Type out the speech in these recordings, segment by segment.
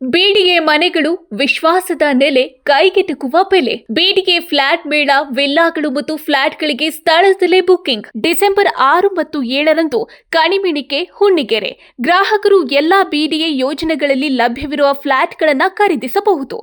BDA ಮನೆಗಳು ವಿಶ್ವಾಸದ ನೆಲೆ, ಕೈಗೆಟುಕುವ ಬೆಲೆ. ಬಿಡಿಎ ಫ್ಲಾಟ್ ಮೇಳ, ವಿಲ್ಲಾಗಳು ಮತ್ತು ಫ್ಲಾಟ್ಗಳಿಗೆ ಸ್ಥಳದಲ್ಲೇ ಬುಕಿಂಗ್. ಡಿಸೆಂಬರ್ 6 ಮತ್ತು 7ರಂದು ಕಣಿಮಿಣಿಕೆ, ಹುಣ್ಣಿಗೆರೆ. ಗ್ರಾಹಕರು ಎಲ್ಲಾ ಬಿಡಿಎ ಯೋಜನೆಗಳಲ್ಲಿ ಲಭ್ಯವಿರುವ ಫ್ಲಾಟ್ಗಳನ್ನು ಖರೀದಿಸಬಹುದು.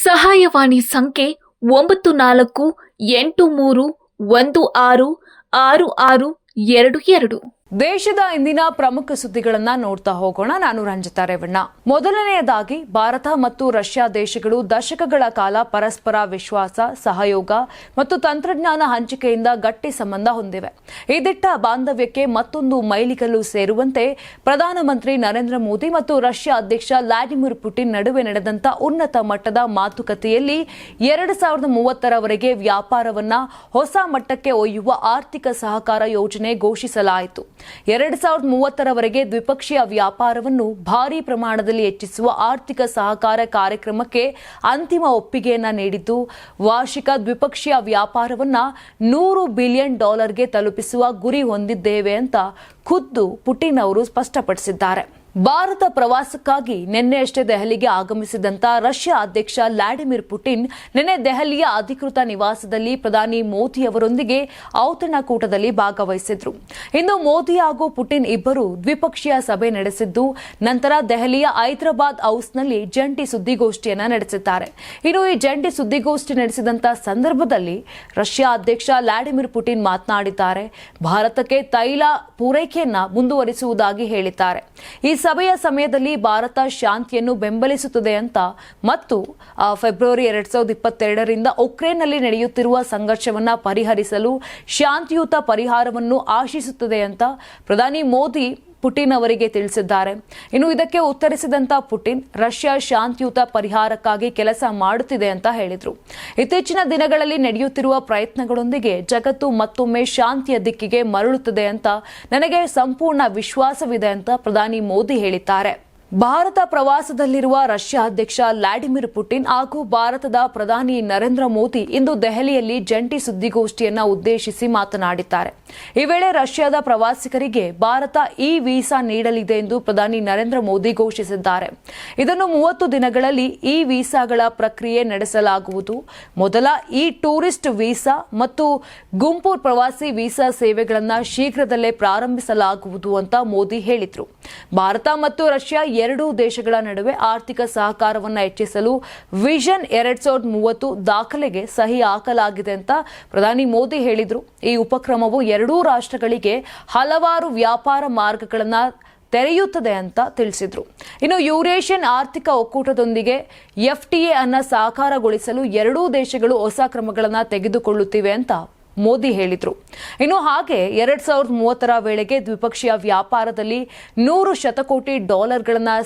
ಸಹಾಯವಾಣಿ ಸಂಖ್ಯೆ 9413166622. ದೇಶದ ಇಂದಿನ ಪ್ರಮುಖ ಸುದ್ದಿಗಳನ್ನ ನೋಡ್ತಾ ಹೋಗೋಣ. ನಾನು ರಂಜಿತಾ ರೇವಣ್ಣ. ಮೊದಲನೆಯದಾಗಿ, ಭಾರತ ಮತ್ತು ರಷ್ಯಾ ದೇಶಗಳು ದಶಕಗಳ ಕಾಲ ಪರಸ್ಪರ ವಿಶ್ವಾಸ, ಸಹಯೋಗ ಮತ್ತು ತಂತ್ರಜ್ಞಾನ ಹಂಚಿಕೆಯಿಂದ ಗಟ್ಟಿ ಸಂಬಂಧ ಹೊಂದಿವೆ. ಈ ದಿಟ್ಟ ಬಾಂಧವ್ಯಕ್ಕೆ ಮತ್ತೊಂದು ಮೈಲಿಗಲ್ಲು ಸೇರುವಂತೆ ಪ್ರಧಾನಮಂತ್ರಿ ನರೇಂದ್ರ ಮೋದಿ ಮತ್ತು ರಷ್ಯಾ ಅಧ್ಯಕ್ಷ ವ್ಲಾಡಿಮಿರ್ ಪುಟಿನ್ ನಡುವೆ ನಡೆದಂತ ಉನ್ನತ ಮಟ್ಟದ ಮಾತುಕತೆಯಲ್ಲಿ 2030ರವರೆಗೆ ವ್ಯಾಪಾರವನ್ನ ಹೊಸ ಮಟ್ಟಕ್ಕೆ ಒಯ್ಯುವ ಆರ್ಥಿಕ ಸಹಕಾರ ಯೋಜನೆ ಘೋಷಿಸಲಾಯಿತು. 2030ರವರೆಗೆ ದ್ವಿಪಕ್ಷೀಯ ವ್ಯಾಪಾರವನ್ನು ಭಾರೀ ಪ್ರಮಾಣದಲ್ಲಿ ಹೆಚ್ಚಿಸುವ ಆರ್ಥಿಕ ಸಹಕಾರ ಕಾರ್ಯಕ್ರಮಕ್ಕೆ ಅಂತಿಮ ಒಪ್ಪಿಗೆಯನ್ನ ನೀಡಿದ್ದು, ವಾರ್ಷಿಕ ದ್ವಿಪಕ್ಷೀಯ ವ್ಯಾಪಾರವನ್ನ $100 ಬಿಲಿಯನ್ ತಲುಪಿಸುವ ಗುರಿ ಹೊಂದಿದ್ದೇವೆ ಅಂತ ಖುದ್ದು ಪುಟಿನ್ ಅವರು ಸ್ಪಷ್ಟಪಡಿಸಿದ್ದಾರೆ. ಭಾರತ ಪ್ರವಾಸಕ್ಕಾಗಿ ನಿನ್ನೆಯಷ್ಟೇ ದೆಹಲಿಗೆ ಆಗಮಿಸಿದಂತ ರಷ್ಯಾ ಅಧ್ಯಕ್ಷ ವ್ಲಾಡಿಮಿರ್ ಪುಟಿನ್ ನಿನ್ನೆ ದೆಹಲಿಯ ಅಧಿಕೃತ ನಿವಾಸದಲ್ಲಿ ಪ್ರಧಾನಿ ಮೋದಿ ಅವರೊಂದಿಗೆ ಔತಣಕೂಟದಲ್ಲಿ ಭಾಗವಹಿಸಿದ್ರು. ಇಂದು ಮೋದಿ ಹಾಗೂ ಪುಟಿನ್ ಇಬ್ಬರು ದ್ವಿಪಕ್ಷೀಯ ಸಭೆ ನಡೆಸಿದ್ದು, ನಂತರ ದೆಹಲಿಯ ಹೈದರಾಬಾದ್ ಹೌಸ್ನಲ್ಲಿ ಜಂಟಿ ಸುದ್ದಿಗೋಷ್ಠಿಯನ್ನ ನಡೆಸಿದ್ದಾರೆ. ಇನ್ನು ಈ ಜಂಟಿ ಸುದ್ದಿಗೋಷ್ಠಿ ನಡೆಸಿದಂತ ಸಂದರ್ಭದಲ್ಲಿ ರಷ್ಯಾ ಅಧ್ಯಕ್ಷ ವ್ಲಾಡಿಮಿರ್ ಪುಟಿನ್ ಮಾತನಾಡಿದ್ದಾರೆ. ಭಾರತಕ್ಕೆ ತೈಲ ಪೂರೈಕೆಯನ್ನ ಮುಂದುವರಿಸುವುದಾಗಿ ಹೇಳಿದ್ದಾರೆ. ಈ ಸಭೆಯ ಸಮಯದಲ್ಲಿ ಭಾರತ ಶಾಂತಿಯನ್ನು ಬೆಂಬಲಿಸುತ್ತದೆ ಅಂತ ಮತ್ತು ಫೆಬ್ರವರಿ 2022ರಿಂದ ಉಕ್ರೇನ್ನಲ್ಲಿ ನಡೆಯುತ್ತಿರುವ ಸಂಘರ್ಷವನ್ನ ಪರಿಹರಿಸಲು ಶಾಂತಿಯುತ ಪರಿಹಾರವನ್ನು ಆಶಿಸುತ್ತದೆ ಅಂತ ಪ್ರಧಾನಿ ಮೋದಿ ಪುಟಿನ್ ಅವರಿಗೆ ತಿಳಿಸಿದ್ದಾರೆ. ಇನ್ನು ಇದಕ್ಕೆ ಉತ್ತರಿಸಿದಂತ ಪುಟಿನ್, ರಷ್ಯಾ ಶಾಂತಿಯುತ ಪರಿಹಾರಕ್ಕಾಗಿ ಕೆಲಸ ಮಾಡುತ್ತಿದೆ ಅಂತ ಹೇಳಿದ್ರು. ಇತ್ತೀಚಿನ ದಿನಗಳಲ್ಲಿ ನಡೆಯುತ್ತಿರುವ ಪ್ರಯತ್ನಗಳೊಂದಿಗೆ ಜಗತ್ತು ಮತ್ತೊಮ್ಮೆ ಶಾಂತಿಯ ದಿಕ್ಕಿಗೆ ಮರಳುತ್ತದೆ ಅಂತ ನನಗೆ ಸಂಪೂರ್ಣ ವಿಶ್ವಾಸವಿದೆ ಅಂತ ಪ್ರಧಾನಿ ಮೋದಿ ಹೇಳಿದ್ದಾರೆ. ಭಾರತ ಪ್ರವಾಸದಲ್ಲಿರುವ ರಷ್ಯಾ ಅಧ್ಯಕ್ಷ ವ್ಲಾಡಿಮಿರ್ ಪುಟಿನ್ ಹಾಗೂ ಭಾರತದ ಪ್ರಧಾನಿ ನರೇಂದ್ರ ಮೋದಿ ಇಂದು ದೆಹಲಿಯಲ್ಲಿ ಜಂಟಿ ಸುದ್ದಿಗೋಷ್ಠಿಯನ್ನ ಉದ್ದೇಶಿಸಿ ಮಾತನಾಡಿದ್ದಾರೆ. ಈ ವೇಳೆ ರಷ್ಯಾದ ಪ್ರವಾಸಿಗರಿಗೆ ಭಾರತ ಇ ವೀಸಾ ನೀಡಲಿದೆ ಎಂದು ಪ್ರಧಾನಿ ನರೇಂದ್ರ ಮೋದಿ ಘೋಷಿಸಿದ್ದಾರೆ. ಇದನ್ನು 30 ದಿನಗಳಲ್ಲಿ ಇ ವೀಸಾಗಳ ಪ್ರಕ್ರಿಯೆ ನಡೆಸಲಾಗುವುದು. ಮೊದಲ ಇ ಟೂರಿಸ್ಟ್ ವೀಸಾ ಮತ್ತು ಗುಂಪು ಪ್ರವಾಸಿ ವೀಸಾ ಸೇವೆಗಳನ್ನು ಶೀಘ್ರದಲ್ಲೇ ಪ್ರಾರಂಭಿಸಲಾಗುವುದು ಅಂತ ಮೋದಿ ಹೇಳಿದರು. ಭಾರತ ಮತ್ತು ರಷ್ಯಾ ಎರಡೂ ದೇಶಗಳ ನಡುವೆ ಆರ್ಥಿಕ ಸಹಕಾರವನ್ನು ಹೆಚ್ಚಿಸಲು ವಿಷನ್ 2030 ದಾಖಲೆಗೆ ಸಹಿ ಹಾಕಲಾಗಿದೆ ಅಂತ ಪ್ರಧಾನಿ ಮೋದಿ ಹೇಳಿದರು. ಈ ಉಪಕ್ರಮವು ಎರಡೂ ರಾಷ್ಟ್ರಗಳಿಗೆ ಹಲವಾರು ವ್ಯಾಪಾರ ಮಾರ್ಗಗಳನ್ನು ತೆರೆಯುತ್ತದೆ ಅಂತ ತಿಳಿಸಿದ್ರು. ಇನ್ನು ಯೂರೇಷಿಯನ್ ಆರ್ಥಿಕ ಒಕ್ಕೂಟದೊಂದಿಗೆ FTA ಅನ್ನು ಸಾಕಾರಗೊಳಿಸಲು ಎರಡೂ ದೇಶಗಳು ಹೊಸ ಕ್ರಮಗಳನ್ನು ತೆಗೆದುಕೊಳ್ಳುತ್ತಿವೆ ಅಂತ ಮೋದಿ ಹೇಳಿದ್ರು. ಇನ್ನು ಹಾಗೆ 2030ರ ವೇಳೆಗೆ ದ್ವಿಪಕ್ಷೀಯ ವ್ಯಾಪಾರದಲ್ಲಿ $100 ಶತಕೋಟಿ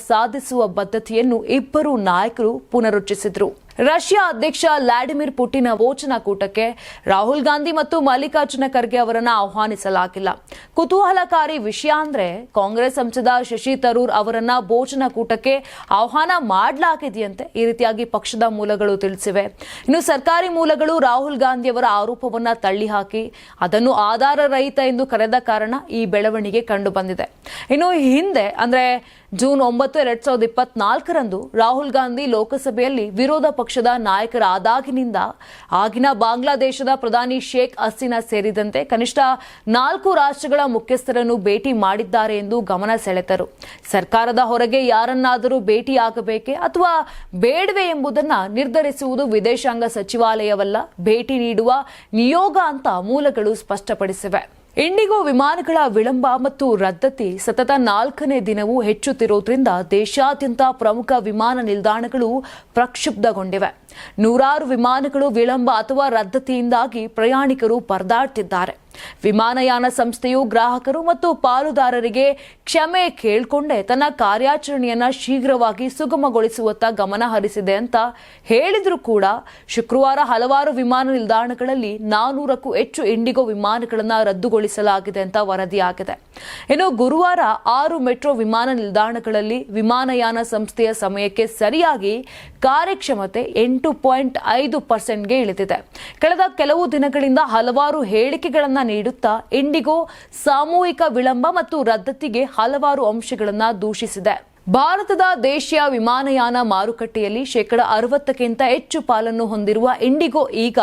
ಸಾಧಿಸುವ ಬದ್ಧತೆಯನ್ನು ಇಬ್ಬರು ನಾಯಕರು ಪುನರುಚ್ಚರಿಸಿದ್ರು. ರಷ್ಯಾ ಅಧ್ಯಕ್ಷ ವ್ಲಾಡಿಮಿರ್ ಪುಟಿನ್ ಭೋಜನಕೂಟಕ್ಕೆ ರಾಹುಲ್ ಗಾಂಧಿ ಮತ್ತು ಮಲ್ಲಿಕಾರ್ಜುನ ಖರ್ಗೆ ಅವರನ್ನು ಆಹ್ವಾನಿಸಲಾಗಿಲ್ಲ. ಕುತೂಹಲಕಾರಿ ವಿಷಯ ಅಂದ್ರೆ, ಕಾಂಗ್ರೆಸ್ ಸಂಸದ ಶಶಿ ತರೂರ್ ಅವರನ್ನ ಭೋಜನಕೂಟಕ್ಕೆ ಆಹ್ವಾನ ಮಾಡಲಾಗಿದೆಯಂತೆ. ಈ ರೀತಿಯಾಗಿ ಪಕ್ಷದ ಮೂಲಗಳು ತಿಳಿಸಿವೆ. ಇನ್ನು ಸರ್ಕಾರಿ ಮೂಲಗಳು ರಾಹುಲ್ ಗಾಂಧಿ ಅವರ ಆರೋಪವನ್ನ ತಳ್ಳಿಹಾಕಿ ಅದನ್ನು ಆಧಾರ ರಹಿತ ಎಂದು ಕರೆದ ಕಾರಣ ಈ ಬೆಳವಣಿಗೆ ಕಂಡು ಬಂದಿದೆ. ಇನ್ನು ಹಿಂದೆ ಅಂದ್ರೆ ಜೂನ್ 9, 2024ರಂದು ರಾಹುಲ್ ಗಾಂಧಿ ಲೋಕಸಭೆಯಲ್ಲಿ ವಿರೋಧ ಪಕ್ಷದ ನಾಯಕರಾದಾಗಿನಿಂದ ಆಗಿನ ಬಾಂಗ್ಲಾದೇಶದ ಪ್ರಧಾನಿ ಶೇಖ್ ಹಸೀನಾ ಸೇರಿದಂತೆ ಕನಿಷ್ಠ 4 ರಾಷ್ಟ್ರಗಳ ಮುಖ್ಯಸ್ಥರನ್ನು ಭೇಟಿ ಮಾಡಿದ್ದಾರೆ ಎಂದು ಗಮನ ಸೆಳೆದರು. ಸರ್ಕಾರದ ಹೊರಗೆ ಯಾರನ್ನಾದರೂ ಭೇಟಿಯಾಗಬೇಕೆ ಅಥವಾ ಬೇಡವೇ ಎಂಬುದನ್ನು ನಿರ್ಧರಿಸುವುದು ವಿದೇಶಾಂಗ ಸಚಿವಾಲಯವಲ್ಲ, ಭೇಟಿ ನೀಡುವ ನಿಯೋಗ ಅಂತ ಮೂಲಗಳು ಸ್ಪಷ್ಟಪಡಿಸಿವೆ. ಇಂಡಿಗೋ ವಿಮಾನಗಳ ವಿಳಂಬ ಮತ್ತು ರದ್ದತಿ ಸತತ 4ನೇ ದಿನವೂ ಹೆಚ್ಚುತ್ತಿರುವುದರಿಂದ ದೇಶಾದ್ಯಂತ ಪ್ರಮುಖ ವಿಮಾನ ನಿಲ್ದಾಣಗಳು ಪ್ರಕ್ಷುಬ್ಧಗೊಂಡಿವೆ. ನೂರಾರು ವಿಮಾನಗಳು ವಿಳಂಬ ಅಥವಾ ರದ್ದತಿಯಿಂದಾಗಿ ಪ್ರಯಾಣಿಕರು ಪರದಾಡ್ತಿದ್ದಾರೆ. ವಿಮಾನಯಾನ ಸಂಸ್ಥೆಯು ಗ್ರಾಹಕರು ಮತ್ತು ಪಾಲುದಾರರಿಗೆ ಕ್ಷಮೆ ಕೇಳಿಕೊಂಡೇ ತನ್ನ ಕಾರ್ಯಾಚರಣೆಯನ್ನ ಶೀಘ್ರವಾಗಿ ಸುಗಮಗೊಳಿಸುವತ್ತ ಗಮನ ಹರಿಸಿದೆ ಅಂತ ಹೇಳಿದ್ರು ಕೂಡ ಶುಕ್ರವಾರ ಹಲವಾರು ವಿಮಾನ ನಿಲ್ದಾಣಗಳಲ್ಲಿ 400ಕ್ಕೂ ಹೆಚ್ಚು ಇಂಡಿಗೋ ವಿಮಾನಗಳನ್ನು ರದ್ದುಗೊಳಿಸಲಾಗಿದೆ ಅಂತ ವರದಿಯಾಗಿದೆ. ಇನ್ನು ಗುರುವಾರ 6 ಮೆಟ್ರೋ ವಿಮಾನ ನಿಲ್ದಾಣಗಳಲ್ಲಿ ವಿಮಾನಯಾನ ಸಂಸ್ಥೆಯ ಸಮಯಕ್ಕೆ ಸರಿಯಾಗಿ ಕಾರ್ಯಕ್ಷಮತೆ 8.5%ಗೆ ಇಳಿದಿದೆ. ಕಳೆದ ಕೆಲವು ದಿನಗಳಿಂದ ಹಲವಾರು ಹೇಳಿಕೆಗಳನ್ನು ನೀಡುತ್ತಾ ಇಂಡಿಗೋ ಸಾಮೂಹಿಕ ವಿಳಂಬ ಮತ್ತು ರದ್ದತಿಗೆ ಹಲವಾರು ಅಂಶಗಳನ್ನು ದೂಷಿಸಿದೆ. ಭಾರತದ ದೇಶೀಯ ವಿಮಾನಯಾನ ಮಾರುಕಟ್ಟೆಯಲ್ಲಿ 60%ಕ್ಕಿಂತ ಹೆಚ್ಚು ಪಾಲನ್ನು ಹೊಂದಿರುವ ಇಂಡಿಗೋ ಈಗ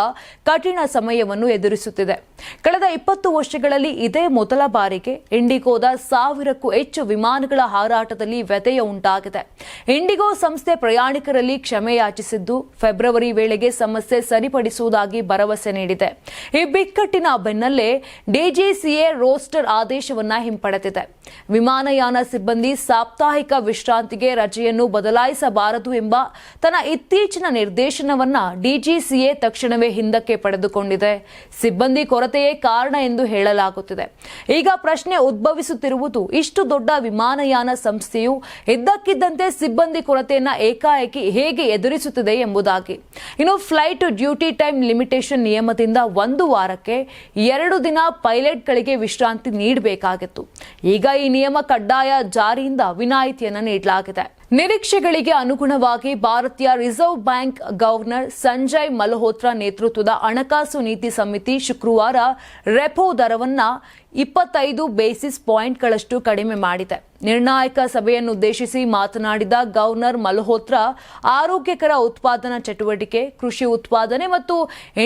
ಕಠಿಣ ಸಮಯವನ್ನು ಎದುರಿಸುತ್ತಿದೆ. ಕಳೆದ 20 ವರ್ಷಗಳಲ್ಲಿ ಇದೇ ಮೊದಲ ಬಾರಿಗೆ ಇಂಡಿಗೋದ 1000ಕ್ಕೂ ಹೆಚ್ಚು ವಿಮಾನಗಳ ಹಾರಾಟದಲ್ಲಿ ವ್ಯತ್ಯಯ ಉಂಟಾಗಿದೆ. ಇಂಡಿಗೋ ಸಂಸ್ಥೆ ಪ್ರಯಾಣಿಕರಲ್ಲಿ ಕ್ಷಮೆ ಯಾಚಿಸಿದ್ದು, ಫೆಬ್ರವರಿ ವೇಳೆಗೆ ಸಮಸ್ಯೆ ಸರಿಪಡಿಸುವುದಾಗಿ ಭರವಸೆ ನೀಡಿದೆ. ಈ ಬಿಕ್ಕಟ್ಟಿನ ಬೆನ್ನಲ್ಲೇ ಡಿಜಿಸಿಎ ರೋಸ್ಟರ್ ಆದೇಶವನ್ನ ಹಿಂಪಡೆದಿದೆ. ವಿಮಾನಯಾನ ಸಿಬ್ಬಂದಿ ಸಾಪ್ತಾಹಿಕ ವಿಶ್ರಾಂತಿಗೆ ರಜೆಯನ್ನು ಬದಲಾಯಿಸಬಾರದು ಎಂಬ ತನ್ನ ಇತ್ತೀಚಿನ ನಿರ್ದೇಶನವನ್ನ ಡಿಜಿಸಿಎ ತಕ್ಷಣವೇ ಹಿಂದಕ್ಕೆ ಪಡೆದುಕೊಂಡಿದೆ. ಸಿಬ್ಬಂದಿ ಕೊರತೆಯೇ ಕಾರಣ ಎಂದು ಹೇಳಲಾಗುತ್ತಿದೆ. ಈಗ ಪ್ರಶ್ನೆ ಉದ್ಭವಿಸುತ್ತಿರುವುದು, ಇಷ್ಟು ದೊಡ್ಡ ವಿಮಾನಯಾನ ಸಂಸ್ಥೆಯು ಇದ್ದಕ್ಕಿದ್ದಂತೆ ಸಿಬ್ಬಂದಿ ಕೊರತೆಯನ್ನ ಏಕಾಏಕಿ ಹೇಗೆ ಎದುರಿಸುತ್ತಿದೆ ಎಂಬುದಾಗಿ. ಇನ್ನು ಫ್ಲೈಟ್ ಡ್ಯೂಟಿ ಟೈಮ್ ಲಿಮಿಟೇಷನ್ ನಿಯಮದಿಂದ 1 ವಾರಕ್ಕೆ 2 ದಿನ ಪೈಲಟ್ಗಳಿಗೆ ವಿಶ್ರಾಂತಿ ನೀಡಬೇಕಾಗಿತ್ತು. ಈಗ ಈ ನಿಯಮ ಕಡ್ಡಾಯ ಜಾರಿಯಿಂದ ವಿನಾಯಿತಿಯನ್ನು ನೀಡಲಾಗಿದೆ. ನಿರೀಕ್ಷೆಗಳಿಗೆ ಅನುಗುಣವಾಗಿ ಭಾರತೀಯ reserve bank governor Sanjay Malhotra ನೇತೃತ್ವದ ಹಣಕಾಸು ನೀತಿ ಸಮಿತಿ ಶುಕ್ರವಾರ ರೆಪೋ ದರವನ್ನ 25 ಬೇಸಿಸ್ ಪಾಯಿಂಟ್ಗಳಷ್ಟು ಕಡಿಮೆ ಮಾಡಿದೆ. ನಿರ್ಣಾಯಕ ಸಭೆಯನ್ನುದ್ದೇಶಿಸಿ ಮಾತನಾಡಿದ ಗವರ್ನರ್ ಮಲ್ಹೋತ್ರಾ, ಆರೋಗ್ಯಕರ ಉತ್ಪಾದನಾ ಚಟುವಟಿಕೆ, ಕೃಷಿ ಉತ್ಪಾದನೆ ಮತ್ತು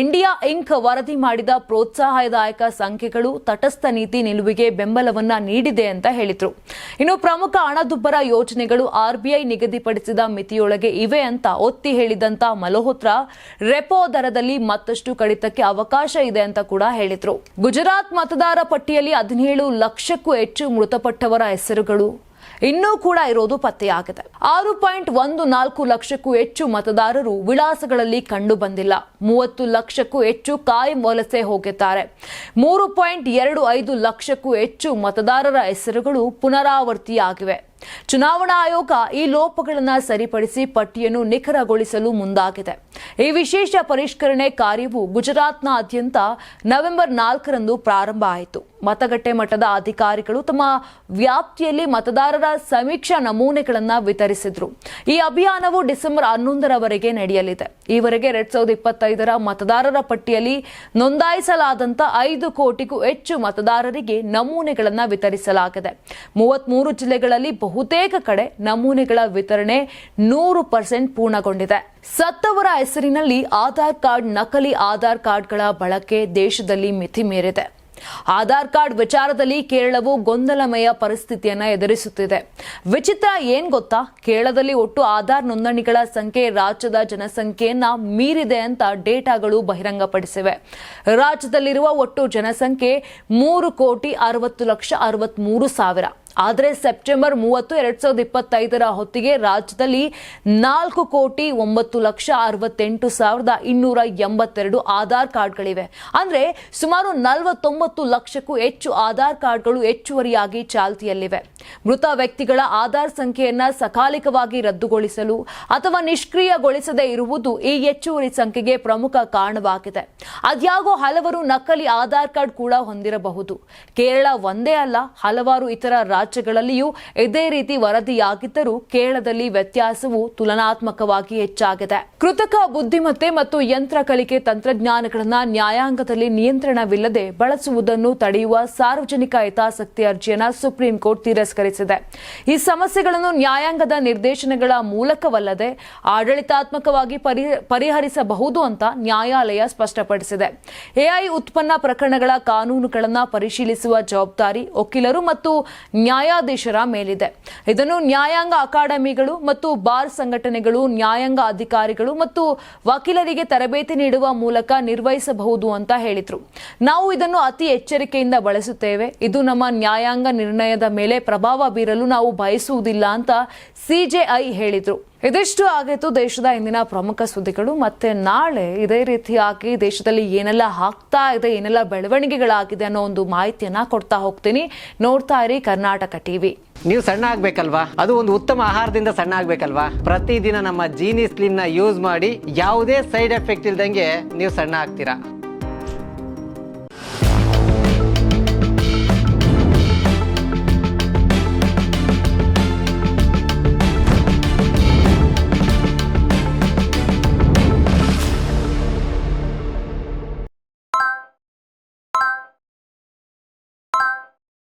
ಇಂಡಿಯಾ ಇಂಕ್ ವರದಿ ಮಾಡಿದ ಪ್ರೋತ್ಸಾಹದಾಯಕ ಸಂಖ್ಯೆಗಳು ತಟಸ್ಥ ನೀತಿ ನಿಲುವಿಗೆ ಬೆಂಬಲವನ್ನ ನೀಡಿದೆ ಅಂತ ಹೇಳಿದ್ರು. ಇನ್ನು ಪ್ರಮುಖ ಹಣದುಬ್ಬರ ಯೋಜನೆಗಳು ಆರ್ಬಿಐ ನಿಗದಿಪಡಿಸಿದ ಮಿತಿಯೊಳಗೆ ಇವೆ ಅಂತ ಒತ್ತಿ ಹೇಳಿದಂತ ಮಲ್ಹೋತ್ರಾ, ರೆಪೋ ದರದಲ್ಲಿ ಮತ್ತಷ್ಟು ಕಡಿತಕ್ಕೆ ಅವಕಾಶ ಇದೆ ಅಂತ ಕೂಡ ಹೇಳಿದ್ರು. ಗುಜರಾತ್ ಮತದಾರ ಪಟ್ಟಿಯಲ್ಲಿ 17 ಲಕ್ಷಕ್ಕೂ ಹೆಚ್ಚು ಮೃತಪಟ್ಟವರ ಹೆಸರುಗಳು ಇನ್ನೂ ಕೂಡ ಇರೋದು ಪತ್ತೆಯಾಗಿದೆ. 6.14 ಲಕ್ಷಕ್ಕೂ ಹೆಚ್ಚು ಮತದಾರರು ವಿಳಾಸಗಳಲ್ಲಿ ಕಂಡು ಬಂದಿಲ್ಲ. 30 ಲಕ್ಷಕ್ಕೂ ಹೆಚ್ಚು ಕಾಯಂ ವಲಸೆ ಹೋಗಿದ್ದಾರೆ. 3.25 ಲಕ್ಷಕ್ಕೂ ಹೆಚ್ಚು ಮತದಾರರ ಹೆಸರುಗಳು ಪುನರಾವರ್ತಿಯಾಗಿವೆ. ಚುನಾವಣಾ ಆಯೋಗ ಈ ಲೋಪಗಳನ್ನು ಸರಿಪಡಿಸಿ ಪಟ್ಟಿಯನ್ನು ನಿಖರಗೊಳಿಸಲು ಮುಂದಾಗಿದೆ. ಈ ವಿಶೇಷ ಪರಿಷ್ಕರಣೆ ಕಾರ್ಯವು ಗುಜರಾತ್ನಾದ್ಯಂತ ನವೆಂಬರ್ 4ರಂದು ಪ್ರಾರಂಭ ಆಯಿತು. ಮತಗಟ್ಟೆ ಮಟ್ಟದ ಅಧಿಕಾರಿಗಳು ತಮ್ಮ ವ್ಯಾಪ್ತಿಯಲ್ಲಿ ಮತದಾರರ ಸಮೀಕ್ಷಾ ನಮೂನೆಗಳನ್ನು ವಿತರಿಸಿದ್ರು. ಈ ಅಭಿಯಾನವು ಡಿಸೆಂಬರ್ 11ರವರೆಗೆ ನಡೆಯಲಿದೆ. ಈವರೆಗೆ 2025ರ ಮತದಾರರ ಪಟ್ಟಿಯಲ್ಲಿ ನೋಂದಾಯಿಸಲಾದಂತ 5 ಕೋಟಿಗೂ ಹೆಚ್ಚು ಮತದಾರರಿಗೆ ನಮೂನೆಗಳನ್ನು ವಿತರಿಸಲಾಗಿದೆ. 33 ಜಿಲ್ಲೆಗಳಲ್ಲಿ ಬಹುತೇಕ ಕಡೆ ನಮೂನೆಗಳ ವಿತರಣೆ 100% ಪೂರ್ಣಗೊಂಡಿದೆ. ಸತ್ತವರ ಹೆಸರಿನಲ್ಲಿ ಆಧಾರ್ ಕಾರ್ಡ್, ನಕಲಿ ಆಧಾರ್ ಕಾರ್ಡ್ಗಳ ಬಳಕೆ ದೇಶದಲ್ಲಿ ಮಿತಿ ಮೀರಿದೆ. ಆಧಾರ್ ಕಾರ್ಡ್ ವಿಚಾರದಲ್ಲಿ ಕೇರಳವು ಗೊಂದಲಮಯ ಪರಿಸ್ಥಿತಿಯನ್ನ ಎದುರಿಸುತ್ತಿದೆ. ವಿಚಿತ್ರ ಏನ್ ಗೊತ್ತಾ, ಕೇರಳದಲ್ಲಿ ಒಟ್ಟು ಆಧಾರ್ ನೋಂದಣಿಗಳ ಸಂಖ್ಯೆ ರಾಜ್ಯದ ಜನಸಂಖ್ಯೆಯನ್ನ ಮೀರಿದೆ ಅಂತ ಡೇಟಾಗಳು ಬಹಿರಂಗಪಡಿಸಿವೆ. ರಾಜ್ಯದಲ್ಲಿರುವ ಒಟ್ಟು ಜನಸಂಖ್ಯೆ 3,60,63,000. ಆದರೆ ಸೆಪ್ಟೆಂಬರ್ 30, 2025ರ ಹೊತ್ತಿಗೆ ರಾಜ್ಯದಲ್ಲಿ 4,09,68,282 ಆಧಾರ್ ಕಾರ್ಡ್ಗಳಿವೆ. ಅಂದ್ರೆ ಸುಮಾರು 49 ಲಕ್ಷಕ್ಕೂ ಹೆಚ್ಚು ಆಧಾರ್ ಕಾರ್ಡ್ಗಳು ಹೆಚ್ಚುವರಿಯಾಗಿ ಚಾಲ್ತಿಯಲ್ಲಿವೆ. ಮೃತ ವ್ಯಕ್ತಿಗಳ ಆಧಾರ್ ಸಂಖ್ಯೆಯನ್ನ ಸಕಾಲಿಕವಾಗಿ ರದ್ದುಗೊಳಿಸಲು ಅಥವಾ ನಿಷ್ಕ್ರಿಯಗೊಳಿಸದೇ ಇರುವುದು ಈ ಹೆಚ್ಚುವರಿ ಸಂಖ್ಯೆಗೆ ಪ್ರಮುಖ ಕಾರಣವಾಗಿದೆ. ಅದ್ಯಾಗೋ ಹಲವರು ನಕಲಿ ಆಧಾರ್ ಕಾರ್ಡ್ ಕೂಡ ಹೊಂದಿರಬಹುದು. ಕೇರಳ ಒಂದೇ ಅಲ್ಲ, ಹಲವಾರು ಇತರ ರಾಜ್ಯಗಳಲ್ಲಿಯೂ ಇದೇ ರೀತಿ ವರದಿಯಾಗಿದ್ದರೂ ಕೇರಳದಲ್ಲಿ ವ್ಯತ್ಯಾಸವು ತುಲನಾತ್ಮಕವಾಗಿ ಹೆಚ್ಚಾಗಿದೆ. ಕೃತಕ ಬುದ್ಧಿಮತ್ತೆ ಮತ್ತು ಯಂತ್ರ ಕಲಿಕೆ ತಂತ್ರಜ್ಞಾನಗಳನ್ನ ನ್ಯಾಯಾಂಗದಲ್ಲಿ ನಿಯಂತ್ರಣವಿಲ್ಲದೆ ಬಳಸುವುದನ್ನು ತಡೆಯುವ ಸಾರ್ವಜನಿಕ ಹಿತಾಸಕ್ತಿ ಅರ್ಜಿಯನ್ನು ಸುಪ್ರೀಂ ಕೋರ್ಟ್ ತಿರಸ್ಕರಿಸಿದೆ. ಈ ಸಮಸ್ಯೆಗಳನ್ನು ನ್ಯಾಯಾಂಗದ ನಿರ್ದೇಶನಗಳ ಮೂಲಕವಲ್ಲದೆ ಆಡಳಿತಾತ್ಮಕವಾಗಿ ಪರಿಹರಿಸಬಹುದು ಅಂತ ನ್ಯಾಯಾಲಯ ಸ್ಪಷ್ಟಪಡಿಸಿದೆ. ಎಐ ಉತ್ಪನ್ನ ಪ್ರಕರಣಗಳ ಕಾನೂನುಗಳನ್ನು ಪರಿಶೀಲಿಸುವ ಜವಾಬ್ದಾರಿ ವಕೀಲರು ಮತ್ತು ನ್ಯಾಯಾಧೀಶರ ಮೇಲಿದೆ. ಇದನ್ನು ನ್ಯಾಯಾಂಗ ಅಕಾಡೆಮಿಗಳು ಮತ್ತು ಬಾರ್ ಸಂಘಟನೆಗಳು, ನ್ಯಾಯಾಂಗ ಅಧಿಕಾರಿಗಳು ಮತ್ತು ವಕೀಲರಿಗೆ ತರಬೇತಿ ನೀಡುವ ಮೂಲಕ ನಿರ್ವಹಿಸಬಹುದು ಅಂತ ಹೇಳಿದ್ರು. ನಾವು ಇದನ್ನು ಅತಿ ಎಚ್ಚರಿಕೆಯಿಂದ ಬಳಸುತ್ತೇವೆ. ಇದು ನಮ್ಮ ನ್ಯಾಯಾಂಗ ನಿರ್ಣಯದ ಮೇಲೆ ಪ್ರಭಾವ ಬೀರಲು ನಾವು ಬಯಸುವುದಿಲ್ಲ ಅಂತ ಸಿಜೆಐ ಹೇಳಿದ್ರು. ಇದಿಷ್ಟು ಆಗಿತ್ತು ದೇಶದ ಇಂದಿನ ಪ್ರಮುಖ ಸುದ್ದಿಗಳು. ಮತ್ತೆ ನಾಳೆ ಇದೇ ರೀತಿಯಾಗಿ ದೇಶದಲ್ಲಿ ಏನೆಲ್ಲ ಆಗ್ತಾ ಇದೆ, ಏನೆಲ್ಲ ಬೆಳವಣಿಗೆಗಳಾಗಿದೆ ಅನ್ನೋ ಒಂದು ಮಾಹಿತಿಯನ್ನ ಕೊಡ್ತಾ ಹೋಗ್ತೀನಿ. ನೋಡ್ತಾ ಇರಿ ಕರ್ನಾಟಕ ಟಿವಿ. ನೀವು ಸಣ್ಣ ಆಗ್ಬೇಕಲ್ವಾ? ಅದು ಒಂದು ಉತ್ತಮ ಆಹಾರದಿಂದ ಸಣ್ಣ ಆಗ್ಬೇಕಲ್ವಾ? ಪ್ರತಿದಿನ ನಮ್ಮ ಜೀನಿ ಸ್ಲಿಮ್ ನ ಯೂಸ್ ಮಾಡಿ ಯಾವುದೇ ಸೈಡ್ ಎಫೆಕ್ಟ್ ಇಲ್ದಂಗೆ ನೀವು ಸಣ್ಣ ಆಗ್ತೀರಾ.